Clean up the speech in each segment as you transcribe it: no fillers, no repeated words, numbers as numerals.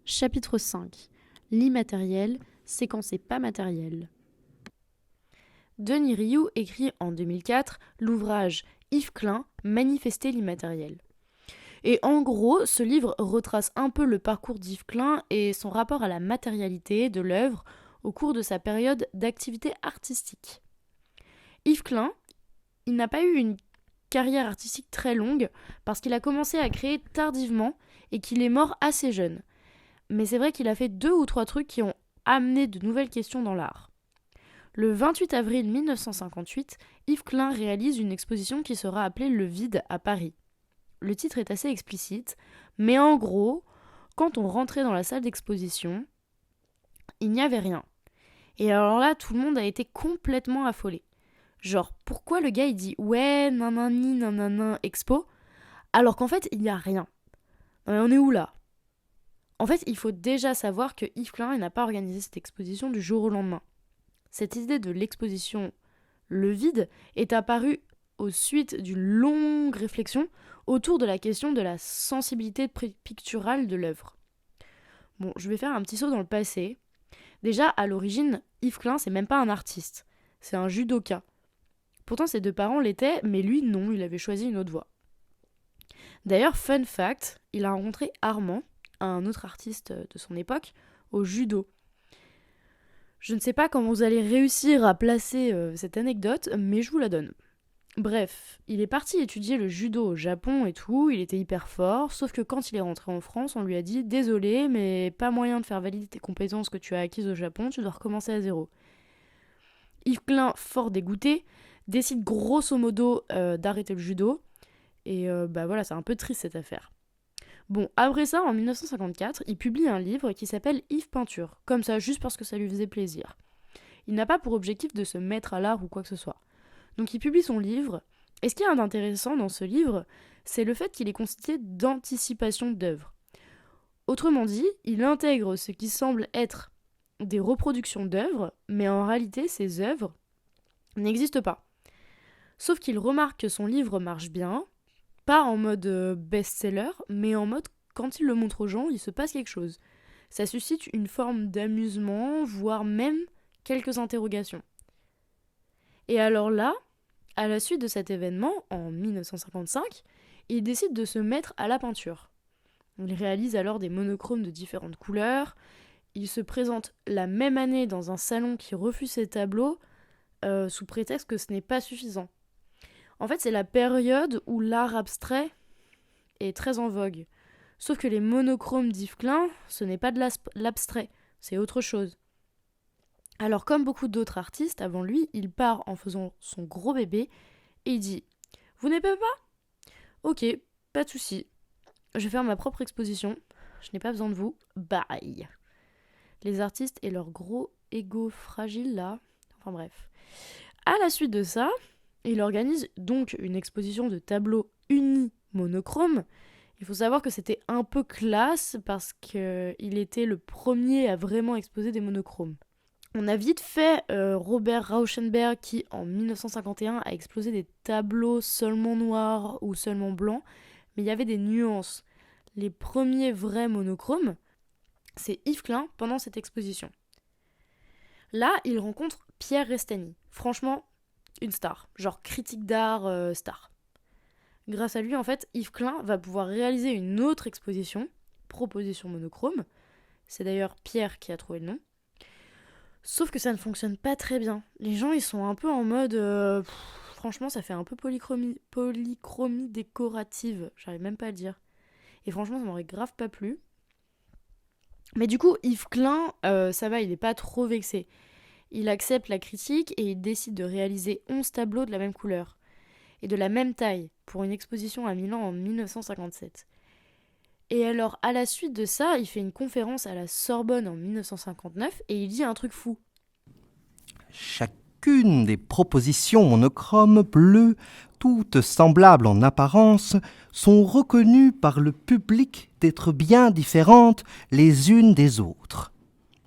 Chapitre 5. L'immatériel, séquencé pas matériel. Denis Rioux écrit en 2004 l'ouvrage Yves Klein, Manifester l'immatériel. Et en gros, ce livre retrace un peu le parcours d'Yves Klein et son rapport à la matérialité de l'œuvre au cours de sa période d'activité artistique. Yves Klein, il n'a pas eu une carrière artistique très longue parce qu'il a commencé à créer tardivement et qu'il est mort assez jeune. Mais c'est vrai qu'il a fait 2 ou 3 trucs qui ont amené de nouvelles questions dans l'art. Le 28 avril 1958, Yves Klein réalise une exposition qui sera appelée Le Vide à Paris. Le titre est assez explicite, mais en gros, quand on rentrait dans la salle d'exposition, il n'y avait rien. Et alors là, tout le monde a été complètement affolé. Genre, pourquoi le gars il dit « Ouais, nanani, nanana, expo » alors qu'en fait, il n'y a rien. Non mais on est où là ? En fait, il faut déjà savoir que Yves Klein n'a pas organisé cette exposition du jour au lendemain. Cette idée de l'exposition Le Vide est apparue aux suites d'une longue réflexion autour de la question de la sensibilité picturale de l'œuvre. Bon, je vais faire un petit saut dans le passé. Déjà, à l'origine, Yves Klein, c'est même pas un artiste. C'est un judoka. Pourtant, ses 2 parents l'étaient, mais lui, non, il avait choisi une autre voie. D'ailleurs, fun fact, il a rencontré Armand, un autre artiste de son époque, au judo. Je ne sais pas comment vous allez réussir à placer cette anecdote, mais je vous la donne. Bref, il est parti étudier le judo au Japon et tout, il était hyper fort, sauf que quand il est rentré en France, on lui a dit « Désolé, mais pas moyen de faire valider tes compétences que tu as acquises au Japon, tu dois recommencer à zéro. » Yves Klein, fort dégoûté, décide grosso modo d'arrêter le judo, et voilà, c'est un peu triste cette affaire. Bon, après ça, en 1954, il publie un livre qui s'appelle Yves Peinture, comme ça, juste parce que ça lui faisait plaisir. Il n'a pas pour objectif de se mettre à l'art ou quoi que ce soit. Donc il publie son livre, et ce qui est intéressant dans ce livre, c'est le fait qu'il est constitué d'anticipation d'œuvres. Autrement dit, il intègre ce qui semble être des reproductions d'œuvres, mais en réalité, ces œuvres n'existent pas. Sauf qu'il remarque que son livre marche bien, pas en mode best-seller, mais en mode quand il le montre aux gens, il se passe quelque chose. Ça suscite une forme d'amusement, voire même quelques interrogations. Et alors là, à la suite de cet événement, en 1955, il décide de se mettre à la peinture. Il réalise alors des monochromes de différentes couleurs. Il se présente la même année dans un salon qui refuse ses tableaux sous prétexte que ce n'est pas suffisant. En fait, c'est la période où l'art abstrait est très en vogue. Sauf que les monochromes d'Yves Klein, ce n'est pas de l'abstrait, c'est autre chose. Alors, comme beaucoup d'autres artistes avant lui, il part en faisant son gros bébé et il dit « Vous n'aimez pas ? Ok, pas de souci. Je vais faire ma propre exposition. Je n'ai pas besoin de vous. Bye !» Les artistes et leur gros ego fragile là. Enfin bref. À la suite de ça, il organise donc une exposition de tableaux unis monochromes. Il faut savoir que c'était un peu classe parce qu'il était le premier à vraiment exposer des monochromes. On a vite fait Robert Rauschenberg qui, en 1951, a exposé des tableaux seulement noirs ou seulement blancs, mais il y avait des nuances. Les premiers vrais monochromes, c'est Yves Klein pendant cette exposition. Là, il rencontre Pierre Restany. Franchement, une star, genre critique d'art star. Grâce à lui, en fait, Yves Klein va pouvoir réaliser une autre exposition, Proposition monochrome. C'est d'ailleurs Pierre qui a trouvé le nom. Sauf que ça ne fonctionne pas très bien. Les gens, ils sont un peu en mode... franchement, ça fait un peu polychromie décorative. J'arrive même pas à le dire. Et franchement, ça m'aurait grave pas plu. Mais du coup, Yves Klein, ça va, il est pas trop vexé. Il accepte la critique et il décide de réaliser 11 tableaux de la même couleur et de la même taille pour une exposition à Milan en 1957. Et alors, à la suite de ça, il fait une conférence à la Sorbonne en 1959 et il dit un truc fou. Chacune des propositions monochromes bleues, toutes semblables en apparence, sont reconnues par le public d'être bien différentes les unes des autres.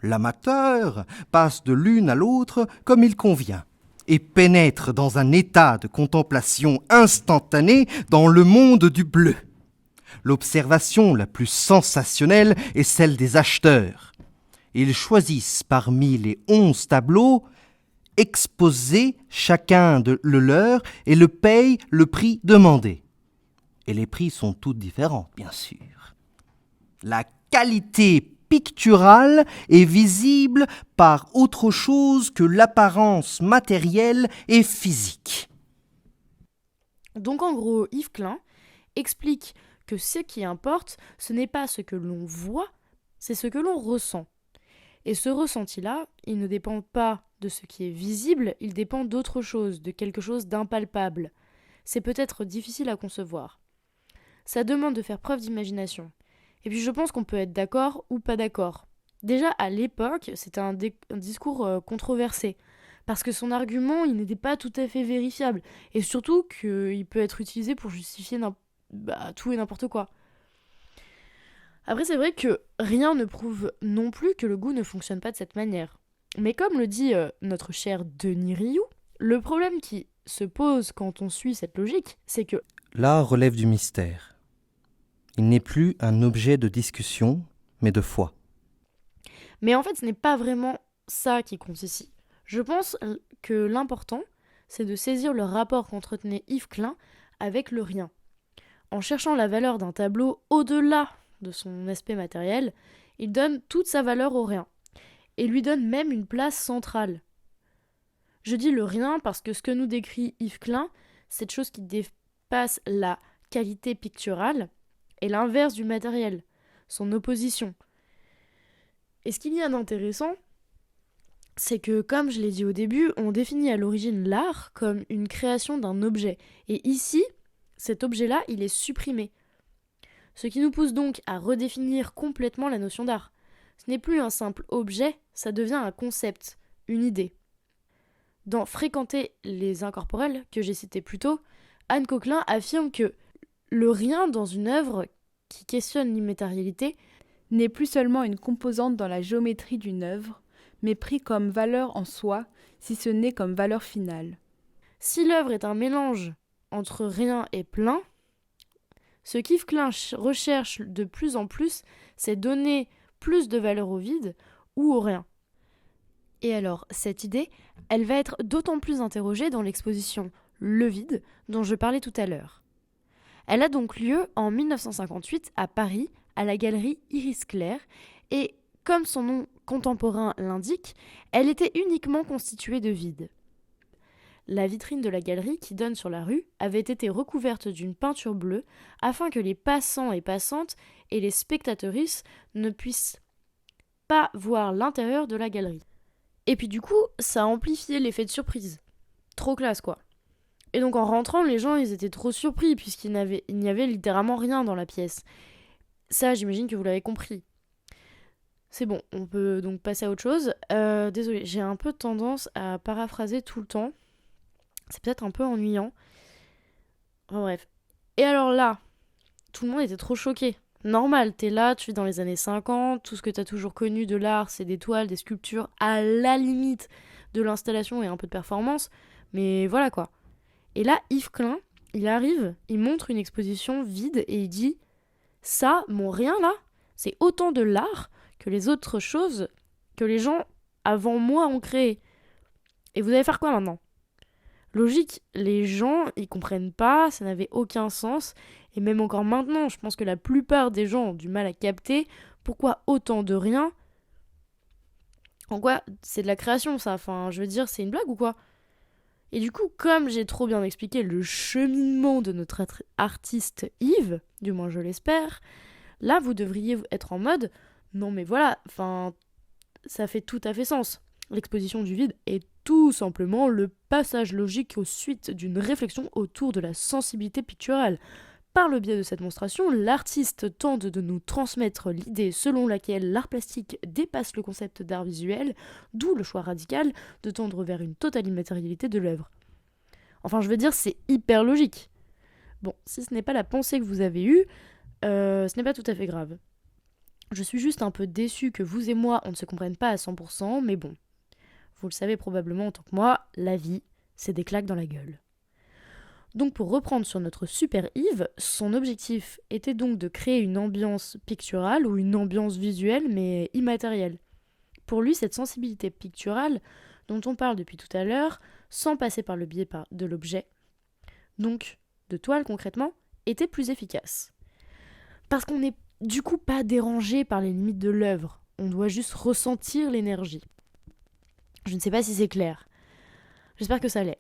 L'amateur passe de l'une à l'autre comme il convient et pénètre dans un état de contemplation instantanée dans le monde du bleu. L'observation la plus sensationnelle est celle des acheteurs. Ils choisissent parmi les 11 tableaux, exposés chacun le leur et le payent le prix demandé. Et les prix sont tous différents, bien sûr. La qualité picturale est visible par autre chose que l'apparence matérielle et physique. Donc en gros, Yves Klein explique que ce qui importe, ce n'est pas ce que l'on voit, c'est ce que l'on ressent. Et ce ressenti-là, il ne dépend pas de ce qui est visible, il dépend d'autre chose, de quelque chose d'impalpable. C'est peut-être difficile à concevoir. Ça demande de faire preuve d'imagination. Et puis je pense qu'on peut être d'accord ou pas d'accord. Déjà à l'époque, c'était un discours controversé, parce que son argument, il n'était pas tout à fait vérifiable, et surtout qu'il peut être utilisé pour justifier tout et n'importe quoi. Après, c'est vrai que rien ne prouve non plus que le goût ne fonctionne pas de cette manière. Mais comme le dit notre cher Denis Rioux, le problème qui se pose quand on suit cette logique, c'est que L'art relève du mystère. Il n'est plus un objet de discussion, mais de foi. Mais en fait, ce n'est pas vraiment ça qui compte ici. Je pense que l'important, c'est de saisir le rapport qu'entretenait Yves Klein avec le rien. En cherchant la valeur d'un tableau au-delà de son aspect matériel, il donne toute sa valeur au rien, et lui donne même une place centrale. Je dis le rien parce que ce que nous décrit Yves Klein, cette chose qui dépasse la qualité picturale, est l'inverse du matériel, son opposition. Et ce qu'il y a d'intéressant, c'est que, comme je l'ai dit au début, on définit à l'origine l'art comme une création d'un objet. Et ici, cet objet-là, il est supprimé. Ce qui nous pousse donc à redéfinir complètement la notion d'art. Ce n'est plus un simple objet, ça devient un concept, une idée. Dans Fréquenter les incorporels, que j'ai cité plus tôt, Anne Coquelin affirme que le rien dans une œuvre qui questionne l'immatérialité n'est plus seulement une composante dans la géométrie d'une œuvre, mais pris comme valeur en soi, si ce n'est comme valeur finale. Si l'œuvre est un mélange entre rien et plein, ce qu'Yves Klein recherche de plus en plus, c'est donner plus de valeur au vide ou au rien. Et alors, cette idée, elle va être d'autant plus interrogée dans l'exposition Le Vide, dont je parlais tout à l'heure. Elle a donc lieu en 1958 à Paris, à la galerie Iris Clair, et comme son nom contemporain l'indique, elle était uniquement constituée de vide. La vitrine de la galerie qui donne sur la rue avait été recouverte d'une peinture bleue afin que les passants et passantes et les spectatrices ne puissent pas voir l'intérieur de la galerie. Et puis du coup, ça a amplifié l'effet de surprise. Trop classe quoi. Et donc en rentrant, les gens ils étaient trop surpris puisqu'il n'y avait littéralement rien dans la pièce. Ça, j'imagine que vous l'avez compris. C'est bon, on peut donc passer à autre chose. Désolée, j'ai un peu tendance à paraphraser tout le temps. C'est peut-être un peu ennuyant. Enfin bref. Et alors là, tout le monde était trop choqué. Normal, t'es là, tu vis dans les années 50, tout ce que t'as toujours connu de l'art, c'est des toiles, des sculptures, à la limite de l'installation et un peu de performance, mais voilà quoi. Et là, Yves Klein, il arrive, il montre une exposition vide et il dit « Ça, mon rien là, c'est autant de l'art que les autres choses que les gens avant moi ont créé. Et vous allez faire quoi maintenant ?» Logique, les gens, ils comprennent pas, ça n'avait aucun sens, et même encore maintenant, je pense que la plupart des gens ont du mal à capter pourquoi autant de rien. En quoi c'est de la création ça, enfin je veux dire c'est une blague ou quoi? Et du coup, comme j'ai trop bien expliqué le cheminement de notre artiste Yves, du moins je l'espère, là vous devriez être en mode non mais voilà, enfin ça fait tout à fait sens. L'exposition du vide est tout simplement le passage logique aux suites d'une réflexion autour de la sensibilité picturale. Par le biais de cette monstration, l'artiste tente de nous transmettre l'idée selon laquelle l'art plastique dépasse le concept d'art visuel, d'où le choix radical de tendre vers une totale immatérialité de l'œuvre. Enfin, je veux dire, c'est hyper logique. Bon, si ce n'est pas la pensée que vous avez eue, ce n'est pas tout à fait grave. Je suis juste un peu déçue que vous et moi, on ne se comprenne pas à 100%, mais bon. Vous le savez probablement en tant que moi, la vie, c'est des claques dans la gueule. Donc pour reprendre sur notre super Yves, son objectif était donc de créer une ambiance picturale ou une ambiance visuelle mais immatérielle. Pour lui, cette sensibilité picturale dont on parle depuis tout à l'heure, sans passer par le biais de l'objet, donc de toile concrètement, était plus efficace. Parce qu'on n'est du coup pas dérangé par les limites de l'œuvre, on doit juste ressentir l'énergie. Je ne sais pas si c'est clair. J'espère que ça l'est.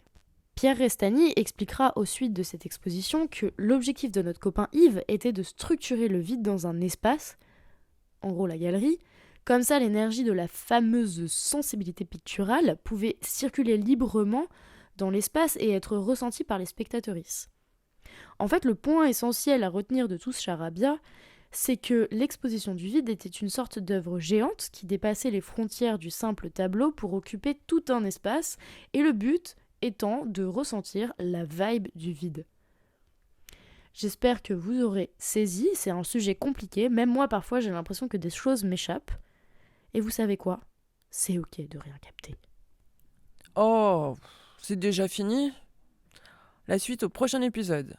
Pierre Restany expliquera au suite de cette exposition que l'objectif de notre copain Yves était de structurer le vide dans un espace, en gros la galerie, comme ça l'énergie de la fameuse sensibilité picturale pouvait circuler librement dans l'espace et être ressentie par les spectatrices. En fait, le point essentiel à retenir de tout ce charabia, c'est que l'exposition du vide était une sorte d'œuvre géante qui dépassait les frontières du simple tableau pour occuper tout un espace, et le but étant de ressentir la vibe du vide. J'espère que vous aurez saisi, c'est un sujet compliqué, même moi parfois j'ai l'impression que des choses m'échappent. Et vous savez quoi ? C'est ok de rien capter. Oh, c'est déjà fini ? La suite au prochain épisode.